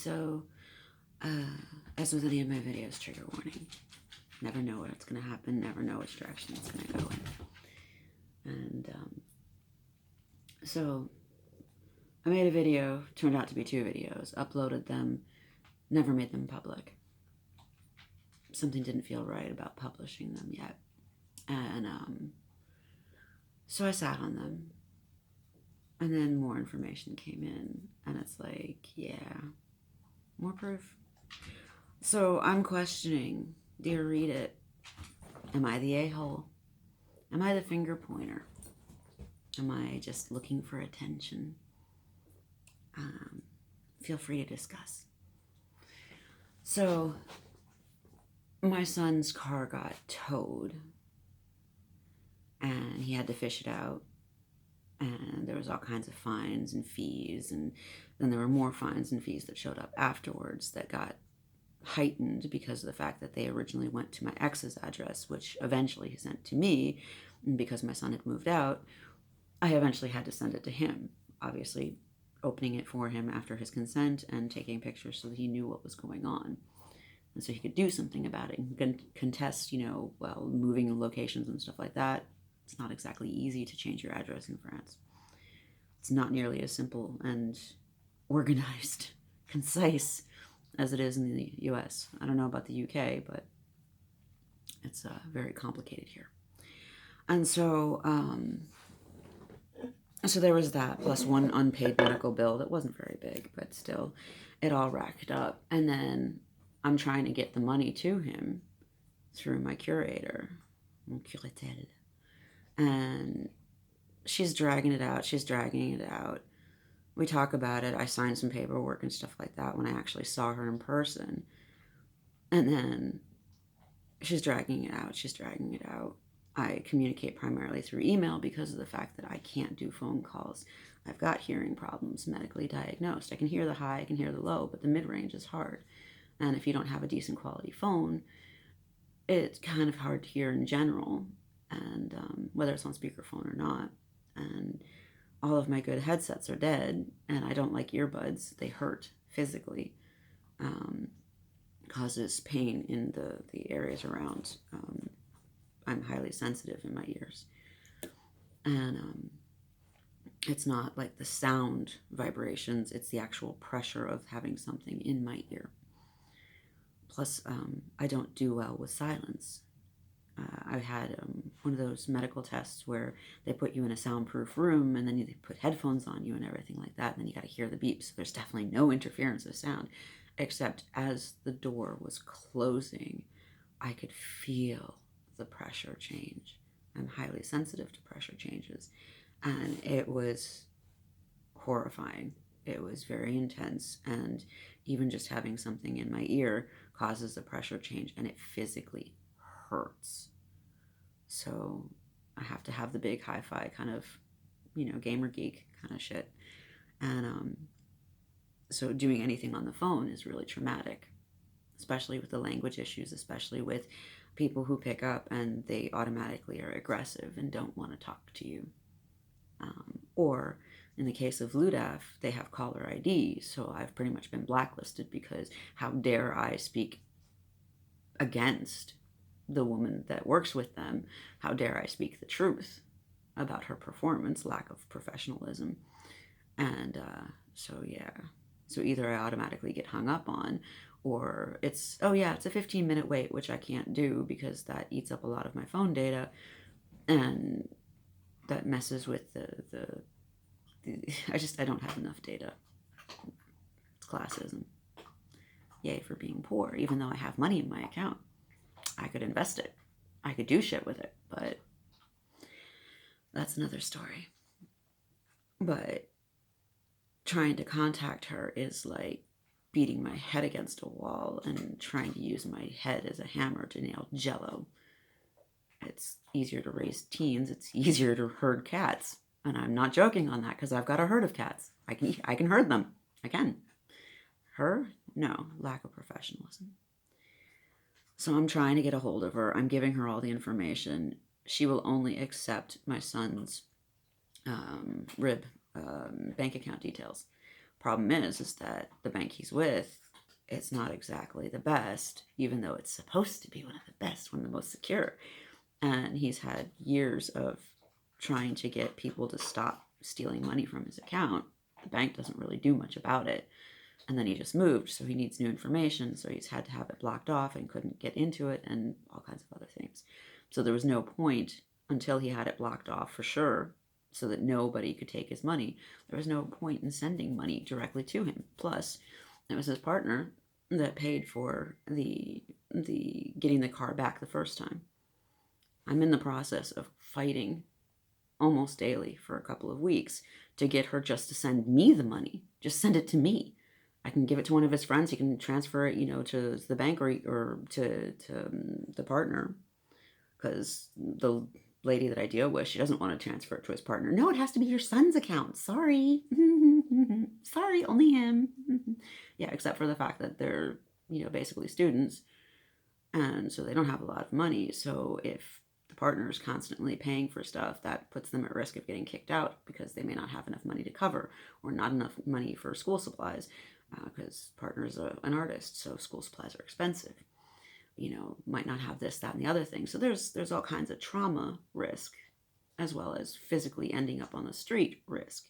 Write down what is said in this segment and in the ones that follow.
so as with any of my videos, trigger warning. Never know what's going to happen, never know which direction it's going to go in. And so I made a video, turned out to be 2 videos, uploaded them, never made them public. Something didn't feel right about publishing them yet. And so I sat on them. And then more information came in. And it's like, yeah, more proof. So I'm questioning, dear read it, am I the a-hole? Am I the finger pointer? Am I just looking for attention? Feel free to discuss. So my son's car got towed and he had to fish it out, and there was all kinds of fines and fees, and then there were more fines and fees that showed up afterwards that got heightened because of the fact that they originally went to my ex's address, which eventually he sent to me. And because my son had moved out, I eventually had to send it to him, obviously opening it for him after his consent and taking pictures so that he knew what was going on. And so he could do something about it and contest, well, moving locations and stuff like that. It's not exactly easy to change your address in France. It's not nearly as simple and organized, concise as it is in the US. I don't know about the UK, but it's very complicated here. And so, so there was that, plus one unpaid medical bill that wasn't very big, but still, it all racked up. And then I'm trying to get the money to him through my curator, mon curatel. And she's dragging it out. We talk about it. I signed some paperwork and stuff like that when I actually saw her in person. And then she's dragging it out. I communicate primarily through email because of the fact that I can't do phone calls. I've got hearing problems, medically diagnosed. I can hear the high, I can hear the low, but the mid-range is hard. And if you don't have a decent quality phone, it's kind of hard to hear in general, and whether it's on speakerphone or not. And all of my good headsets are dead, and I don't like earbuds. They hurt physically. Causes pain in the areas around. I'm highly sensitive in my ears. And it's not like the sound vibrations, it's the actual pressure of having something in my ear. Plus, I don't do well with silence. I had one of those medical tests where they put you in a soundproof room and then they put headphones on you and everything like that, and then you got to hear the beeps. So there's definitely no interference of sound, except as the door was closing, I could feel the pressure change. I'm highly sensitive to pressure changes, and it was horrifying. It was very intense, and even just having something in my ear causes a pressure change, and it physically hurts. So I have to have the big hi-fi kind of, gamer geek kind of shit. And so doing anything on the phone is really traumatic, especially with the language issues, especially with people who pick up and they automatically are aggressive and don't want to talk to you. Or in the case of Ludaf, they have caller ID, so I've pretty much been blacklisted because how dare I speak against the woman that works with them? How dare I speak the truth about her performance, lack of professionalism? And so either I automatically get hung up on, or it's a 15-minute wait, which I can't do because that eats up a lot of my phone data, and that messes with the I don't have enough data. It's classism. Yay for being poor, even though I have money in my account. I could invest it. I could do shit with it, but that's another story. But trying to contact her is like beating my head against a wall and trying to use my head as a hammer to nail jello. It's easier to raise teens. It's easier to herd cats. And I'm not joking on that because I've got a herd of cats. I can herd them. I can. Her? No. Lack of professionalism. So I'm trying to get a hold of her. I'm giving her all the information. She will only accept my son's bank account details, Problem is that the bank he's with, it's not exactly the best, even though it's supposed to be one of the best, one of the most secure. And he's had years of trying to get people to stop stealing money from his account. The bank doesn't really do much about it. And then he just moved, so he needs new information, so he's had to have it blocked off and couldn't get into it and all kinds of other things. So there was no point until he had it blocked off for sure, so that nobody could take his money. There was no point in sending money directly to him. Plus, it was his partner that paid for the getting the car back the first time. I'm in the process of fighting almost daily for a couple of weeks to get her just to send me the money. Just send it to me. I can give it to one of his friends. He can transfer it, to the bank or to the partner, because the lady that I deal with, she doesn't want to transfer it to his partner. No, it has to be your son's account. Sorry. Sorry, only him. Yeah, except for the fact that they're, basically students, and so they don't have a lot of money. So if the partner is constantly paying for stuff, that puts them at risk of getting kicked out because they may not have enough money to cover, or not enough money for school supplies, because partner is an artist, so school supplies are expensive. Might not have this, that, and the other thing. So there's all kinds of trauma risk, as well as physically ending up on the street risk.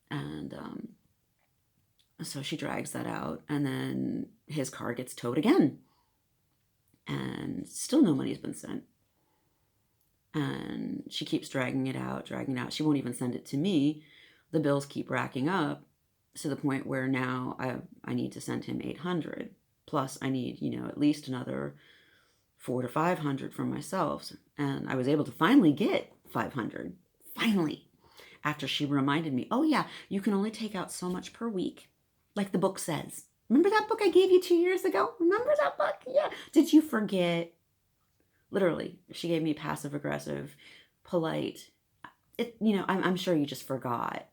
And so she drags that out, and then his car gets towed again. And still no money's been sent. And she keeps dragging it out. She won't even send it to me. The bills keep racking up to the point where now I need to send him $800. Plus I need, at least another $400 to $500 from myself. And I was able to finally get $500. Finally. After she reminded me, oh yeah, you can only take out so much per week, like the book says. Remember that book I gave you 2 years ago? Remember that book? Yeah. Did you forget? Literally, she gave me passive aggressive, polite. I'm sure you just forgot.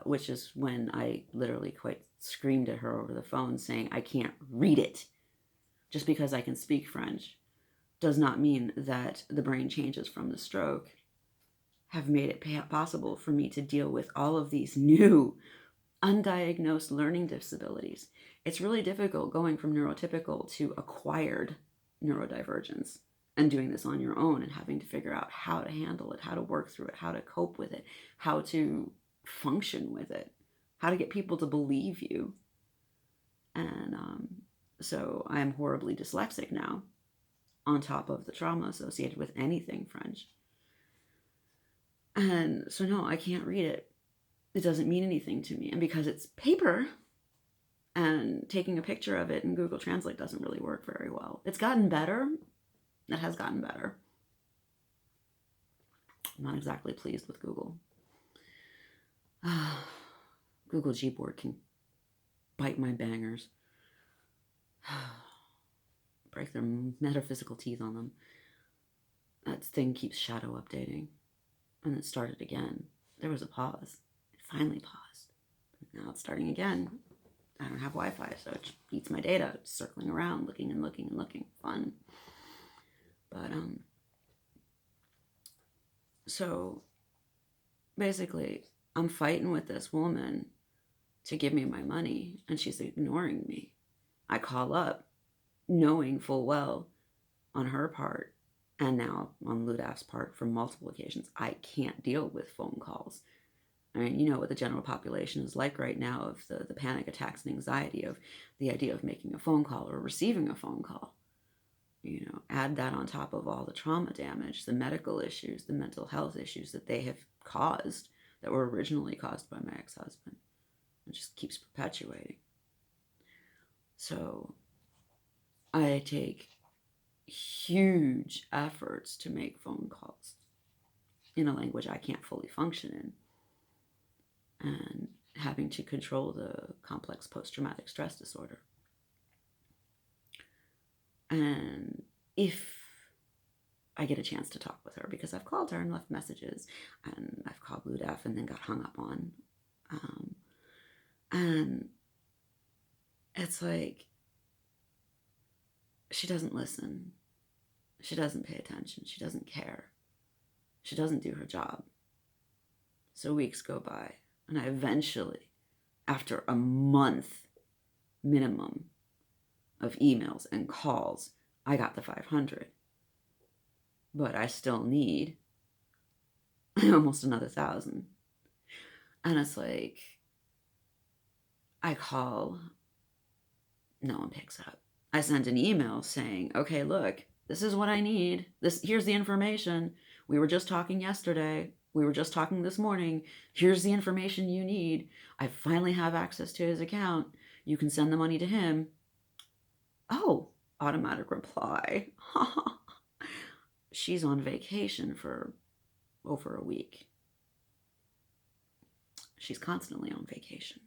Which is when I literally quite screamed at her over the phone saying, I can't read it. Just because I can speak French does not mean that the brain changes from the stroke have made it possible for me to deal with all of these new undiagnosed learning disabilities. It's really difficult going from neurotypical to acquired neurodivergence and doing this on your own and having to figure out how to handle it, how to work through it, how to cope with it, how to function with it, how to get people to believe you. And so I'm horribly dyslexic now, on top of the trauma associated with anything French. And so no, I can't read it. It doesn't mean anything to me. And because it's paper, and taking a picture of it in Google Translate doesn't really work very well. It's gotten better. It has gotten better. I'm not exactly pleased with Google. Google Gboard can bite my bangers. Break their metaphysical teeth on them. That thing keeps shadow updating. And it started again. There was a pause. It finally paused. Now it's starting again. I don't have Wi-Fi, so it eats my data. It's circling around, looking and looking and looking. Fun. But, so, basically, I'm fighting with this woman to give me my money, and she's ignoring me. I call up, knowing full well, on her part, and now on Ludaf's part, from multiple occasions, I can't deal with phone calls. I mean, you know what the general population is like right now, of the panic attacks and anxiety of the idea of making a phone call or receiving a phone call. Add that on top of all the trauma damage, the medical issues, the mental health issues that they have caused, that were originally caused by my ex-husband. It just keeps perpetuating. So I take huge efforts to make phone calls in a language I can't fully function in, and having to control the complex post-traumatic stress disorder. And if I get a chance to talk with her, because I've called her and left messages, and I've called Ludaf and then got hung up on, and it's like, she doesn't listen, she doesn't pay attention, she doesn't care, she doesn't do her job. So weeks go by, And I eventually, after a month minimum of emails and calls, I got the 500. But I still need almost another 1,000. And it's like, I call, no one picks up. I sent an email saying, okay, look, this is what I need. Here's the information. We were just talking yesterday. We were just talking this morning. Here's the information you need. I finally have access to his account. You can send the money to him. Oh, automatic reply. She's on vacation for over a week. She's constantly on vacation.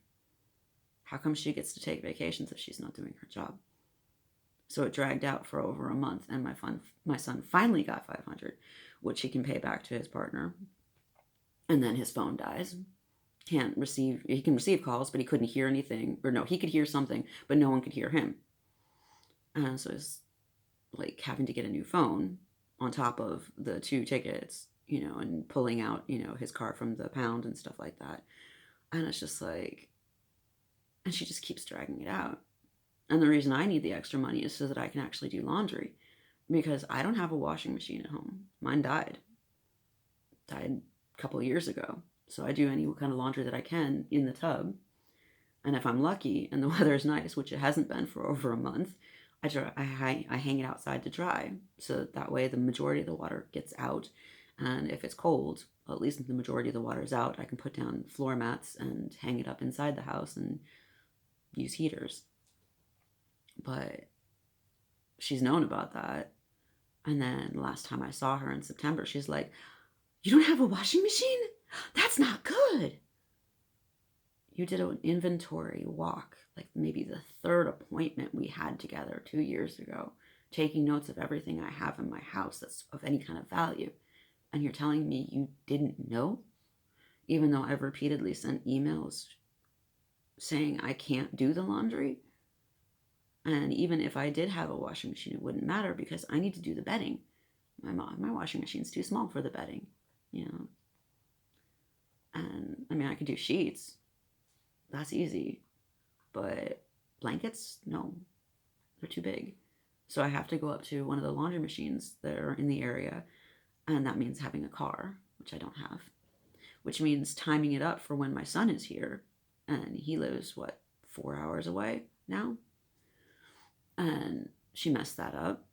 How come she gets to take vacations if she's not doing her job? So it dragged out for over a month, and my son finally got 500, which he can pay back to his partner. And then his phone dies. He can receive calls, but he couldn't hear anything. Or no, he could hear something, but no one could hear him. And so it's like having to get a new phone on top of the 2 tickets, and pulling out, his car from the pound and stuff like that. And it's just like, and she just keeps dragging it out. And the reason I need the extra money is so that I can actually do laundry, because I don't have a washing machine at home. Mine died a couple of years ago. So I do any kind of laundry that I can in the tub. And if I'm lucky and the weather is nice, which it hasn't been for over a month, I hang it outside to dry. So that way the majority of the water gets out. And if it's cold, well, at least the majority of the water is out, I can put down floor mats and hang it up inside the house and use heaters. But she's known about that. And then last time I saw her in September, she's like, you don't have a washing machine? That's not good. You did an inventory walk, like maybe the 3rd appointment we had together 2 years ago, taking notes of everything I have in my house that's of any kind of value. And you're telling me you didn't know? Even though I've repeatedly sent emails saying I can't do the laundry. And even if I did have a washing machine, it wouldn't matter because I need to do the bedding. My washing machine's too small for the bedding, And I mean, I could do sheets. That's easy. But blankets, no, they're too big. So I have to go up to one of the laundry machines that are in the area. And that means having a car, which I don't have. Which means timing it up for when my son is here. And he lives, 4 hours away now? And she messed that up.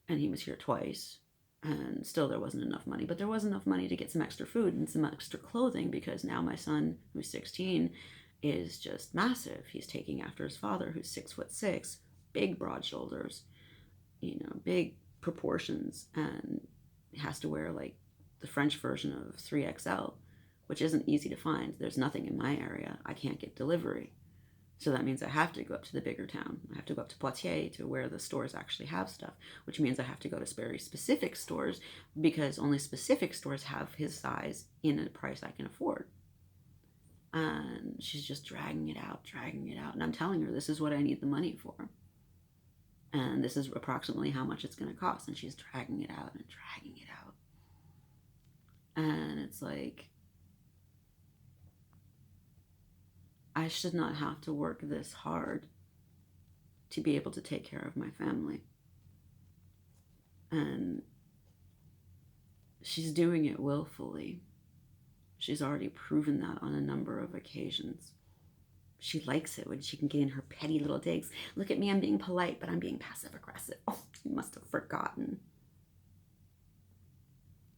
And he was here twice. And still there wasn't enough money. But there was enough money to get some extra food and some extra clothing, because now my son, who's 16, is just massive. He's taking after his father, who's 6'6", big broad shoulders, big proportions, and has to wear like the French version of 3XL, which isn't easy to find. There's nothing in my area. I can't get delivery. So that means I have to go up to the bigger town. I have to go up to Poitiers to where the stores actually have stuff, which means I have to go to very specific stores because only specific stores have his size in a price I can afford. And she's just dragging it out. And I'm telling her, this is what I need the money for. And this is approximately how much it's going to cost. And she's dragging it out. And it's like, I should not have to work this hard to be able to take care of my family. And she's doing it willfully. She's already proven that on a number of occasions. She likes it when she can get in her petty little digs. Look at me, I'm being polite, but I'm being passive aggressive. Oh, you must have forgotten.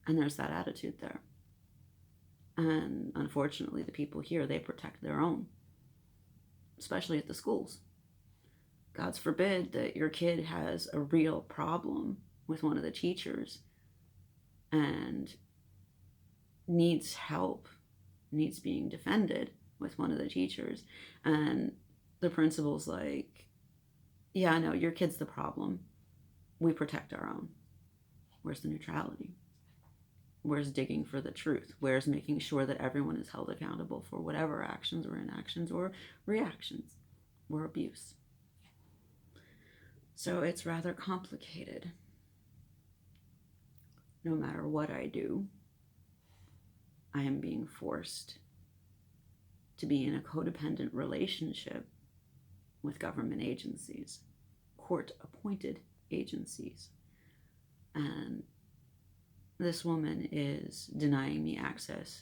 And there's that attitude there. And unfortunately, the people here, they protect their own, especially at the schools. God's forbid that your kid has a real problem with one of the teachers and needs help, needs being defended with one of the teachers. And the principal's like, yeah, no, your kid's the problem. We protect our own. Where's the neutrality? Where's digging for the truth? Where's making sure that everyone is held accountable for whatever actions or inactions or reactions or abuse? So it's rather complicated. No matter what I do, I am being forced to be in a codependent relationship with government agencies, court-appointed agencies. And this woman is denying me access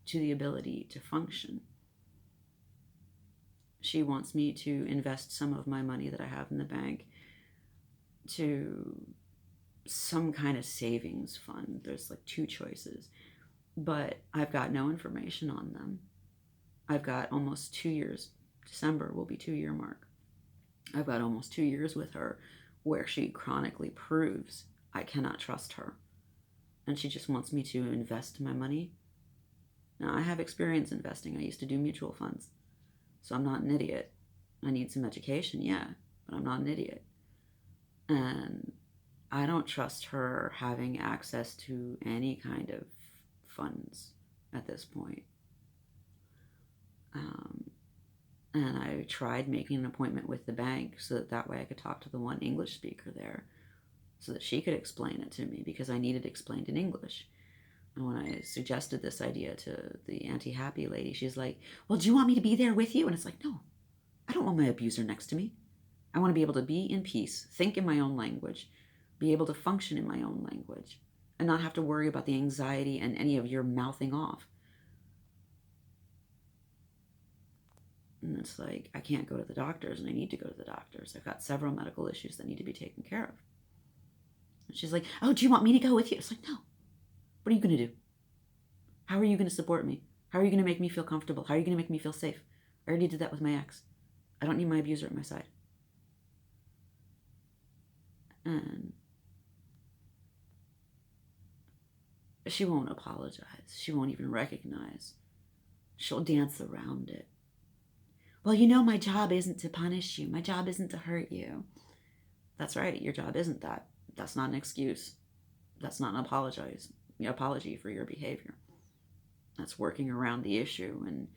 to the ability to function. She wants me to invest some of my money that I have in the bank to some kind of savings fund. There's like 2 choices, but I've got no information on them. I've got almost 2 years. December will be 2-year mark. I've got almost 2 years with her where she chronically proves I cannot trust her. And she just wants me to invest my money. Now, I have experience investing. I used to do mutual funds. So I'm not an idiot. I need some education, yeah, but I'm not an idiot. And I don't trust her having access to any kind of funds at this point. And I tried making an appointment with the bank so that way I could talk to the one English speaker there so that she could explain it to me, because I needed explained in English. And when I suggested this idea to the anti-happy lady, she's like, well, do you want me to be there with you? And it's like, no, I don't want my abuser next to me. I want to be able to be in peace, think in my own language, be able to function in my own language, and not have to worry about the anxiety and any of your mouthing off. And it's like, I can't go to the doctors, and I need to go to the doctors. I've got several medical issues that need to be taken care of. And she's like, oh, do you want me to go with you? It's like, no. What are you going to do? How are you going to support me? How are you going to make me feel comfortable? How are you going to make me feel safe? I already did that with my ex. I don't need my abuser at my side. And she won't apologize. She won't even recognize. She'll dance around it. Well, you know, my job isn't to punish you. My job isn't to hurt you. That's right. Your job isn't that. That's not an excuse. That's not an apology for your behavior. That's working around the issue and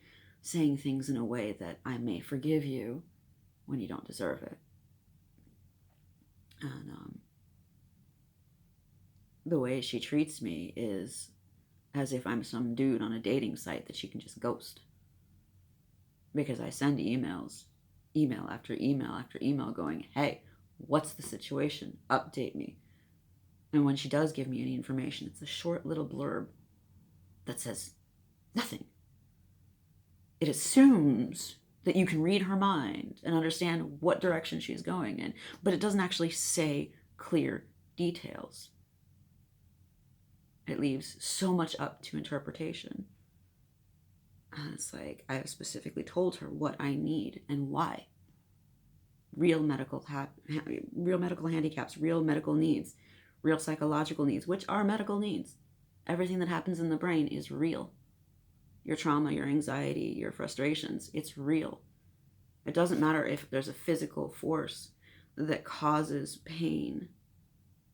saying things in a way that I may forgive you when you don't deserve it. And the way she treats me is as if I'm some dude on a dating site that she can just ghost. Because I send email after email after email going, hey, what's the situation? Update me. And when she does give me any information, it's a short little blurb that says nothing. It assumes that you can read her mind and understand what direction she's going in, but it doesn't actually say clear details. It leaves so much up to interpretation. And it's like, I have specifically told her what I need and why. Real medical handicaps, real medical needs, real psychological needs, which are medical needs. Everything that happens in the brain is real. Your trauma, your anxiety, your frustrations, it's real. It doesn't matter if there's a physical force that causes pain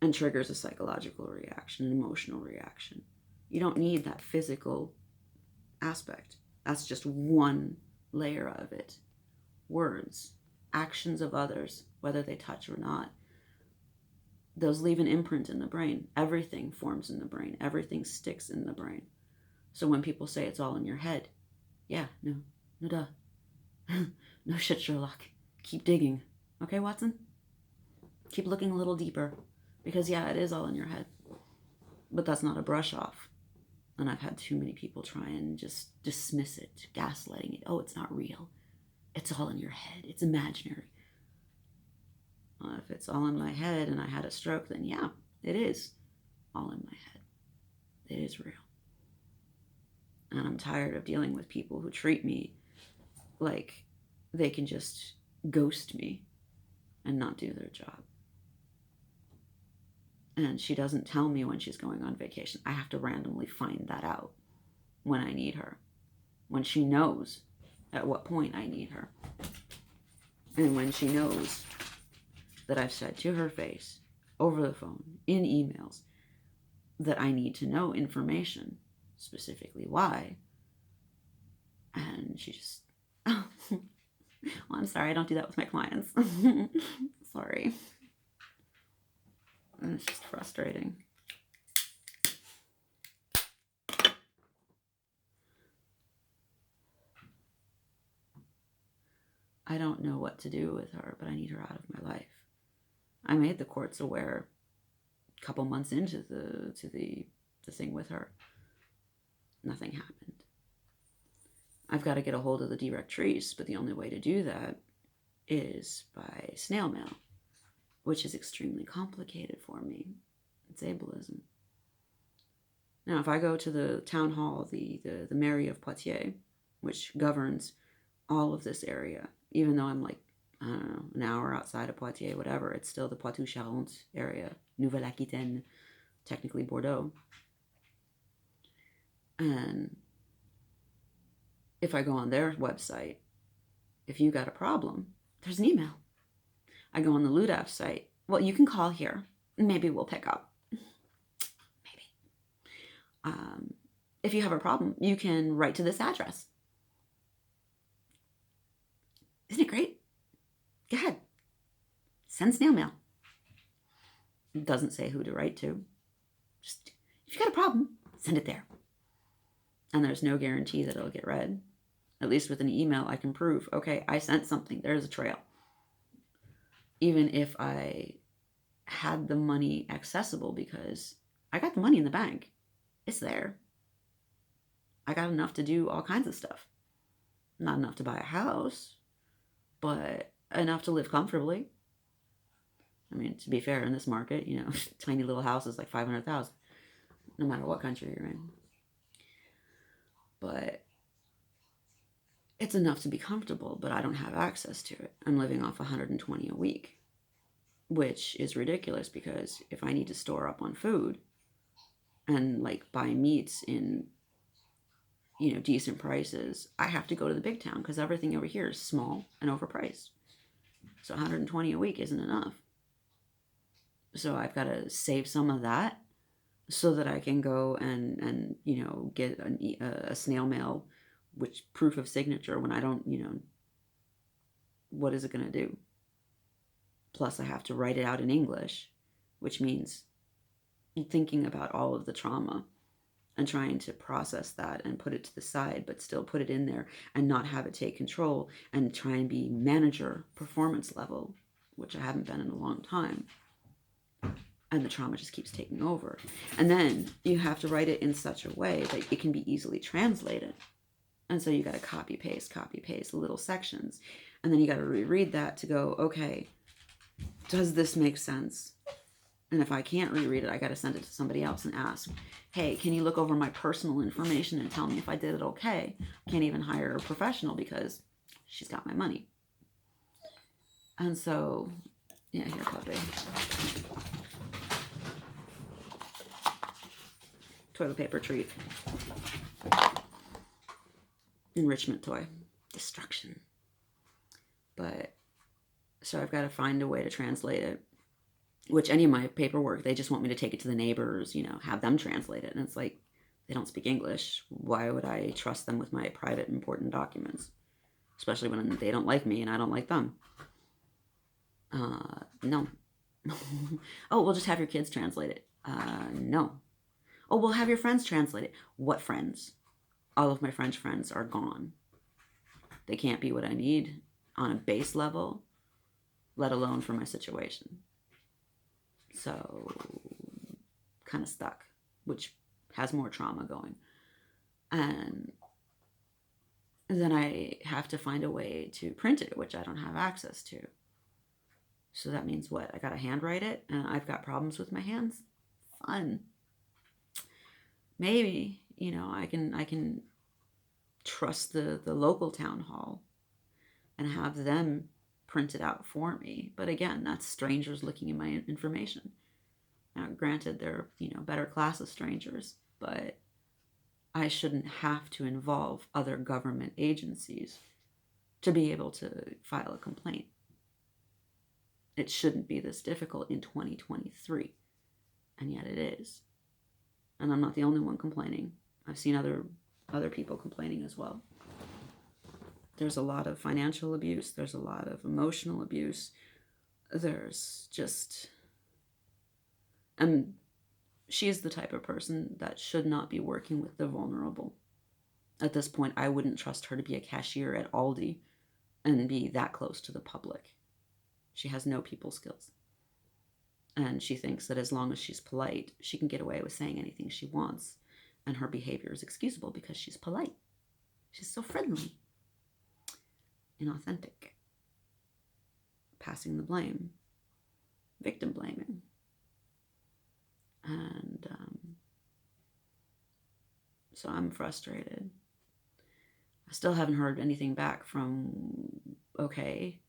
and triggers a psychological reaction, an emotional reaction. You don't need that physical aspect. That's just one layer of it. Words, actions of others, whether they touch or not, those leave an imprint in the brain. Everything forms in the brain. Everything sticks in the brain. So when people say it's all in your head, yeah, no duh. No shit, Sherlock. Keep digging. Okay, Watson? Keep looking a little deeper. Because yeah, it is all in your head. But that's not a brush off. And I've had too many people try and just dismiss it, gaslighting it. Oh, it's not real. It's all in your head. It's imaginary. If it's all in my head and I had a stroke, then yeah, it is all in my head. It is real. And I'm tired of dealing with people who treat me like they can just ghost me and not do their job. And she doesn't tell me when she's going on vacation. I have to randomly find that out when I need her. When she knows at what point I need her. And when she knows that I've said to her face, over the phone, in emails, that I need to know information, specifically why. And she just, oh, well, I'm sorry, I don't do that with my clients. Sorry. And it's just frustrating. I don't know what to do with her, but I need her out of my life. I made the courts aware a couple months into the thing with her. Nothing happened. I've got to get a hold of the directrice, but the only way to do that is by snail mail, which is extremely complicated for me. It's ableism. Now, if I go to the town hall, the mairie of Poitiers, which governs all of this area, even though I'm like, I don't know, an hour outside of Poitiers, whatever, it's still the Poitou-Charentes area, Nouvelle-Aquitaine, technically Bordeaux. And if I go on their website, if you got a problem, there's an email. I go on the LUDAF site. Well, you can call here. Maybe we'll pick up. Maybe. If you have a problem, you can write to this address. Isn't it great? Go ahead. Send snail mail. It doesn't say who to write to. Just, if you got a problem, send it there. And there's no guarantee that it'll get read. At least with an email, I can prove, okay, I sent something. There's a trail. Even if I had the money accessible, because I got the money in the bank. It's there. I got enough to do all kinds of stuff. Not enough to buy a house, but enough to live comfortably. I mean, to be fair, in this market, you know, tiny little house is like $500,000, no matter what country you're in. But it's enough to be comfortable, but I don't have access to it. I'm living off $120 a week, which is ridiculous because if I need to store up on food and like buy meats in, you know, decent prices, I have to go to the big town because everything over here is small and overpriced. So $120 a week isn't enough. So I've got to save some of that so that I can go and you know, get a snail mail, which proof of signature when I don't, you know, what is it going to do? Plus I have to write it out in English, which means thinking about all of the trauma and trying to process that and put it to the side, but still put it in there and not have it take control and try and be manager performance level, which I haven't been in a long time. And the trauma just keeps taking over. And then you have to write it in such a way that it can be easily translated. And so you got to copy paste little sections. And then you got to reread that to go, okay, does this make sense? And if I can't reread it, I got to send it to somebody else and ask, hey, can you look over my personal information and tell me if I did it okay? I can't even hire a professional because she's got my money. And so, yeah, here, puppy. Toilet paper treat. Enrichment toy. Destruction. But, so I've got to find a way to translate it. Which any of my paperwork, they just want me to take it to the neighbors, you know, have them translate it. And it's like, they don't speak English. Why would I trust them with my private important documents? Especially when they don't like me and I don't like them. No. Oh, we'll just have your kids translate it. No. Oh, we'll have your friends translate it. What friends? All of my French friends are gone. They can't be what I need on a base level, let alone for my situation. So, kind of stuck, which has more trauma going. And then I have to find a way to print it, which I don't have access to. So that means what? I gotta handwrite it, and I've got problems with my hands? Fun. Maybe, you know, I can trust the local town hall and have them print it out for me. But again, that's strangers looking at my information. Now, granted, they're, you know, better class of strangers, but I shouldn't have to involve other government agencies to be able to file a complaint. It shouldn't be this difficult in 2023, and yet it is. And I'm not the only one complaining. I've seen other people complaining as well. There's a lot of financial abuse. There's a lot of emotional abuse. There's just... And she's the type of person that should not be working with the vulnerable. At this point, I wouldn't trust her to be a cashier at Aldi and be that close to the public. She has no people skills. And she thinks that as long as she's polite, she can get away with saying anything she wants. And her behavior is excusable because she's polite. She's so friendly, inauthentic, passing the blame, victim blaming. And so I'm frustrated. I still haven't heard anything back from okay.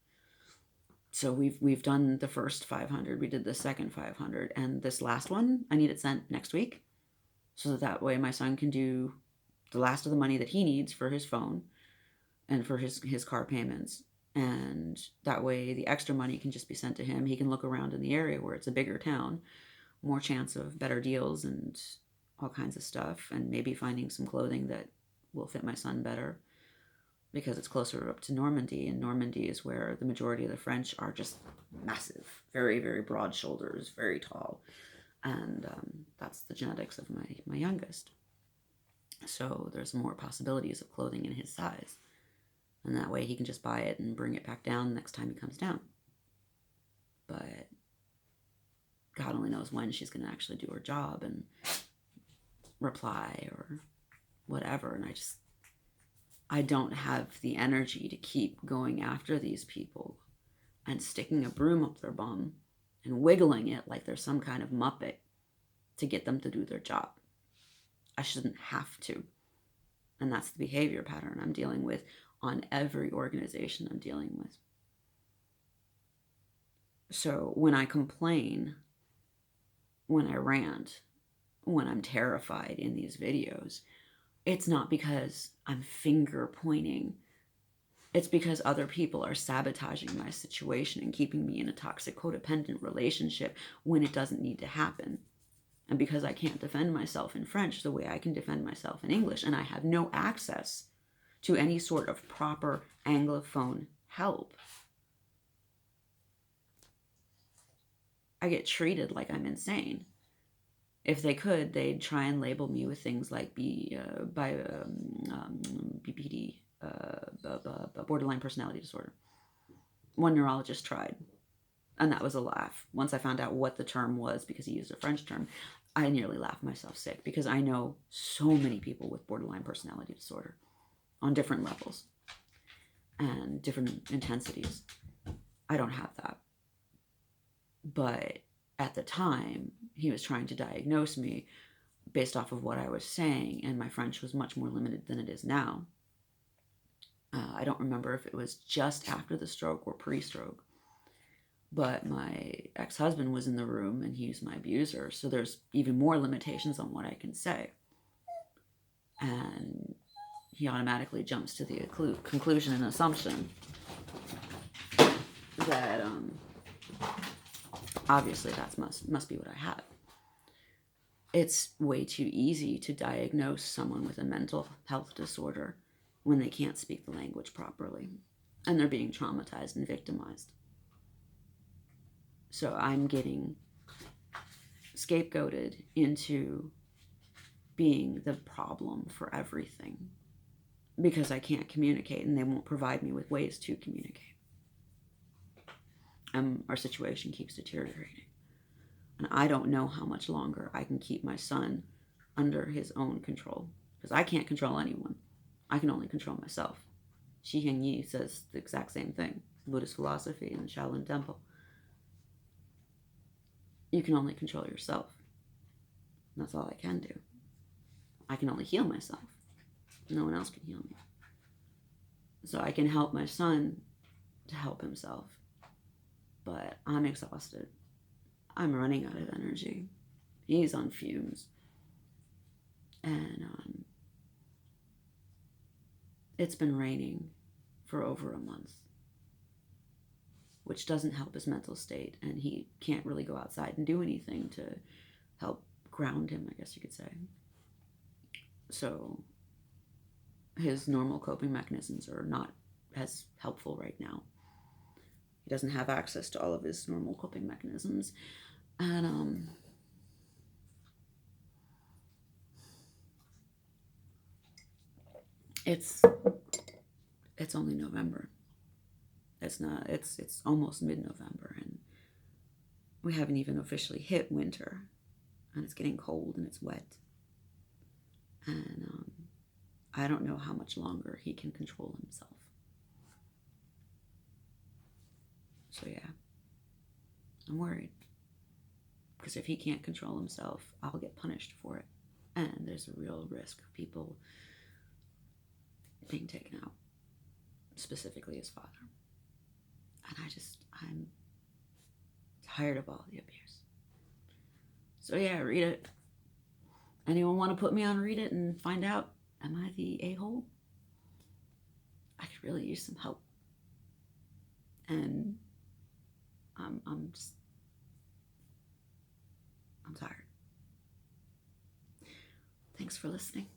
So we've done the first 500. We did the second 500, and this last one I need it sent next week, so that way my son can do the last of the money that he needs for his phone and for his car payments. And that way the extra money can just be sent to him. He can look around in the area where it's a bigger town, more chance of better deals and all kinds of stuff, and maybe finding some clothing that will fit my son better, because it's closer up to Normandy, and Normandy is where the majority of the French are just massive, very, very broad shoulders, very tall. And that's the genetics of my youngest. So there's more possibilities of clothing in his size. And that way he can just buy it and bring it back down next time he comes down. But God only knows when she's going to actually do her job and reply or whatever. And I don't have the energy to keep going after these people and sticking a broom up their bum and wiggling it like they're some kind of Muppet to get them to do their job. I shouldn't have to. And that's the behavior pattern I'm dealing with on every organization I'm dealing with. So when I complain, when I rant, when I'm terrified in these videos, it's not because I'm finger pointing. It's because other people are sabotaging my situation and keeping me in a toxic codependent relationship when it doesn't need to happen. And because I can't defend myself in French the way I can defend myself in English, and I have no access to any sort of proper Anglophone help, I get treated like I'm insane. If they could, they'd try and label me with things like BPD, borderline personality disorder. One neurologist tried, and that was a laugh. Once I found out what the term was, because he used a French term, I nearly laughed myself sick, because I know so many people with borderline personality disorder on different levels and different intensities. I don't have that. But at the time, he was trying to diagnose me based off of what I was saying, and my French was much more limited than it is now. I don't remember if it was just after the stroke or pre-stroke, but my ex-husband was in the room and he's my abuser, so there's even more limitations on what I can say. And he automatically jumps to the conclusion and assumption that obviously that must be what I have. It's way too easy to diagnose someone with a mental health disorder when they can't speak the language properly and they're being traumatized and victimized. So I'm getting scapegoated into being the problem for everything because I can't communicate and they won't provide me with ways to communicate. Our situation keeps deteriorating. And I don't know how much longer I can keep my son under his own control, because I can't control anyone. I can only control myself. Shi Heng Yi says the exact same thing, Buddhist philosophy in the Shaolin Temple. You can only control yourself. And that's all I can do. I can only heal myself. No one else can heal me. So I can help my son to help himself. But I'm exhausted. I'm running out of energy. He's on fumes. And it's been raining for over a month, which doesn't help his mental state, and he can't really go outside and do anything to help ground him, I guess you could say. So his normal coping mechanisms are not as helpful right now. He doesn't have access to all of his normal coping mechanisms. And it's only November. It's not. It's almost mid-November, and we haven't even officially hit winter, and it's getting cold and it's wet, and I don't know how much longer he can control himself. So yeah, I'm worried because if he can't control himself, I'll get punished for it, and there's a real risk of people being taken out, specifically his father. And I'm tired of all the abuse. So yeah, read it. Anyone want to put me on read it and find out, am I the a-hole? I could really use some help. And I'm tired. Thanks for listening.